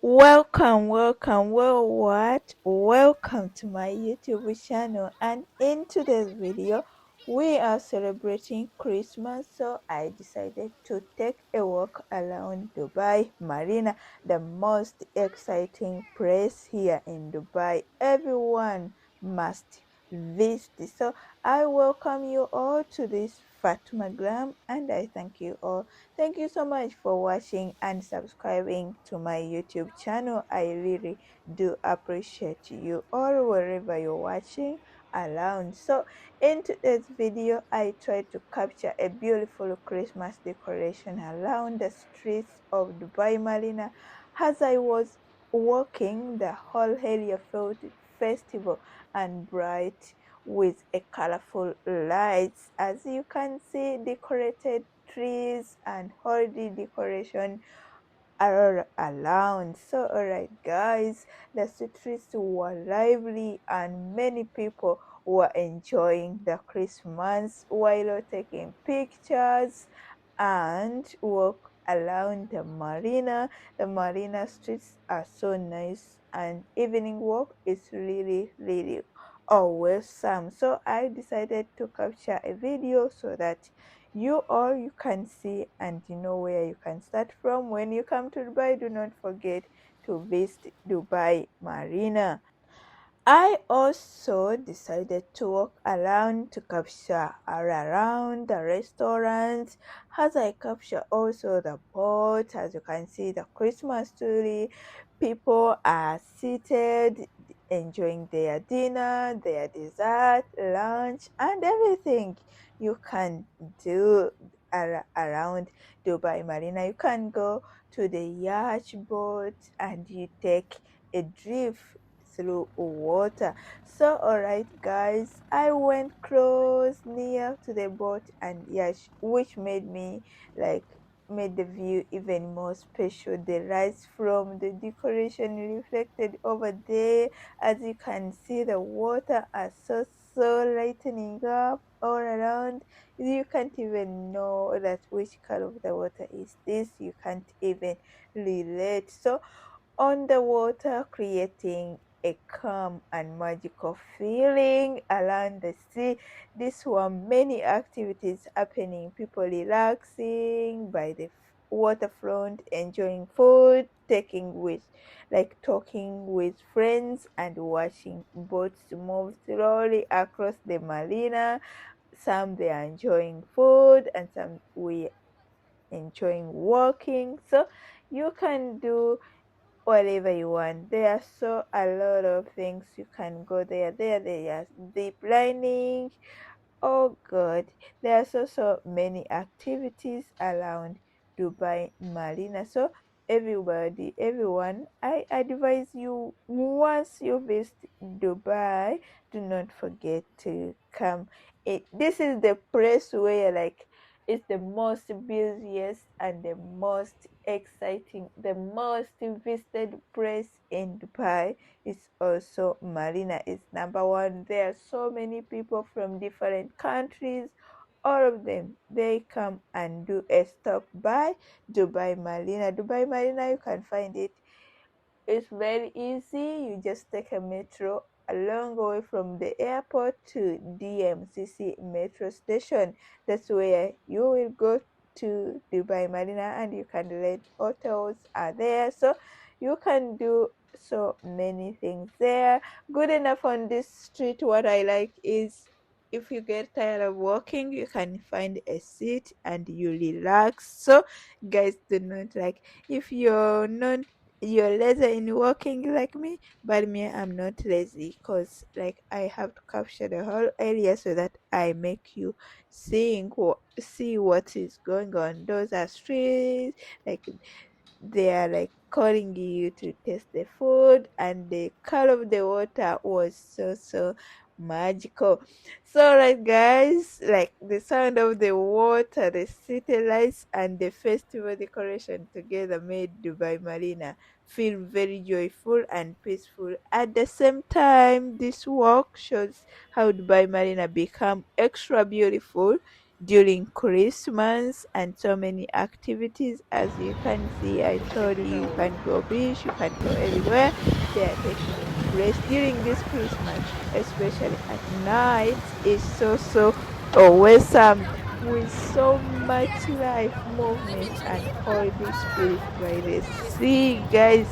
Welcome to my YouTube channel. And in today's video, we are celebrating Christmas. So I decided to take a walk around Dubai Marina, the most exciting place here in Dubai. Everyone must visit. So I welcome you all to this Fatmagram, and I thank you all. Thank you so much for watching and subscribing to my YouTube channel. I really do appreciate you all wherever you're watching around. So in today's video, I tried to capture a beautiful Christmas decoration around the streets of Dubai Marina. As I was walking, the whole area felt festival and bright with a colorful lights. As you can see, decorated trees and holiday decoration are around. So alright guys, the streets were lively and many people were enjoying the Christmas while taking pictures and walk around the marina. The marina streets are so nice and evening walk is really awesome. So I decided to capture a video so that you can see and you know where you can start from. When you come to Dubai, do not forget to visit Dubai Marina. I also decided to walk around to capture all around the restaurants as I capture also the boat. As you can see, the Christmas tree, people are seated enjoying their dinner, their dessert, lunch, and everything you can do around Dubai Marina. You can go to the yacht boat and you take a drift through water. So alright guys, I went close near to the boat and yes, which made me like made the view even more special. The lights from the decoration reflected over there. As you can see, the water are so lightening up all around. You can't even know that which color of the water is this. You can't even relate. So underwater, creating a calm and magical feeling around the sea. These were many activities happening, people relaxing by the waterfront, enjoying food, taking with like talking with friends and watching boats move slowly across the marina. Some they are enjoying food and some we enjoying walking. So you can do whatever you want. There are so a lot of things you can go there. There are zip lining. Oh God, there are so many activities around Dubai Marina. So everyone, I advise you once you visit Dubai, do not forget to come. This is the place where like it's the most busiest and the most exciting, the most visited place in Dubai. It's also Marina is number one. There are so many people from different countries. All of them, they come and do a stop by Dubai Marina. Dubai Marina, you can find it. It's very easy. You just take a metro a long way from the airport to DMCC metro station. That's where you will go to Dubai Marina and you can rent hotels are there. So you can do so many things there. Good enough on this street. What I like is if you get tired of walking, you can find a seat and you relax. So guys, do not like if you're lazy in walking like me, but me, I'm not lazy because like I have to capture the whole area so that I make you see what is going on. Those are streets, like they are like calling you to taste the food, and the color of the water was so magical. So right guys, like the sound of the water, the city lights and the festival decoration together made Dubai Marina feel very joyful and peaceful. At the same time, this walk shows how Dubai Marina become extra beautiful during Christmas, and so many activities. As you can see, I told you, you can go beach, you can go everywhere. They are taking place during this Christmas, especially at night. It's so awesome, with so much life, movement, and Holy Spirit by the sea, guys.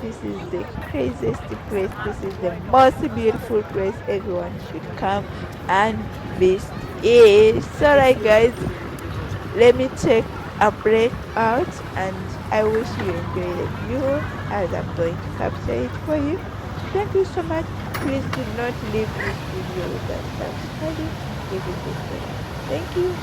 This is the craziest place. This is the most beautiful place. Everyone should come and visit it. So, right, guys, let me take a break out, and I wish you enjoy the view as I'm going to capture it for you. Thank you so much. Please do not leave this video without subscribing and giving it a like. Thank you.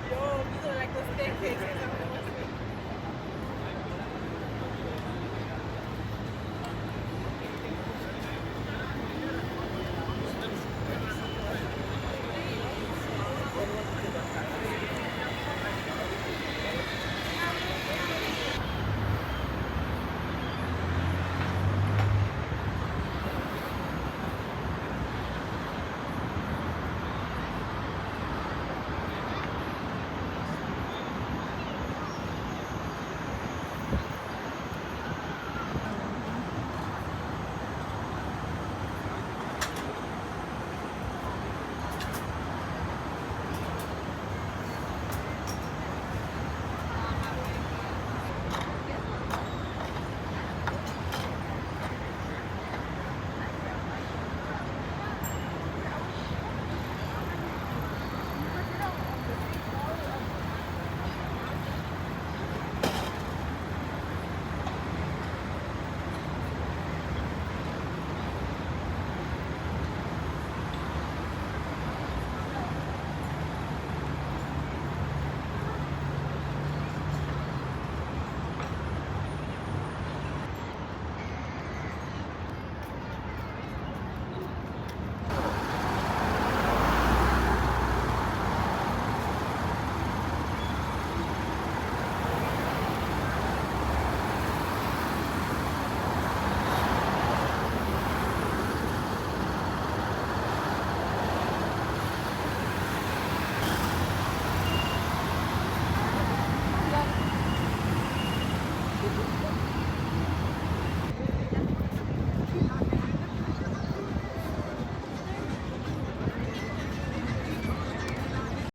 Yo, these are like the staircases.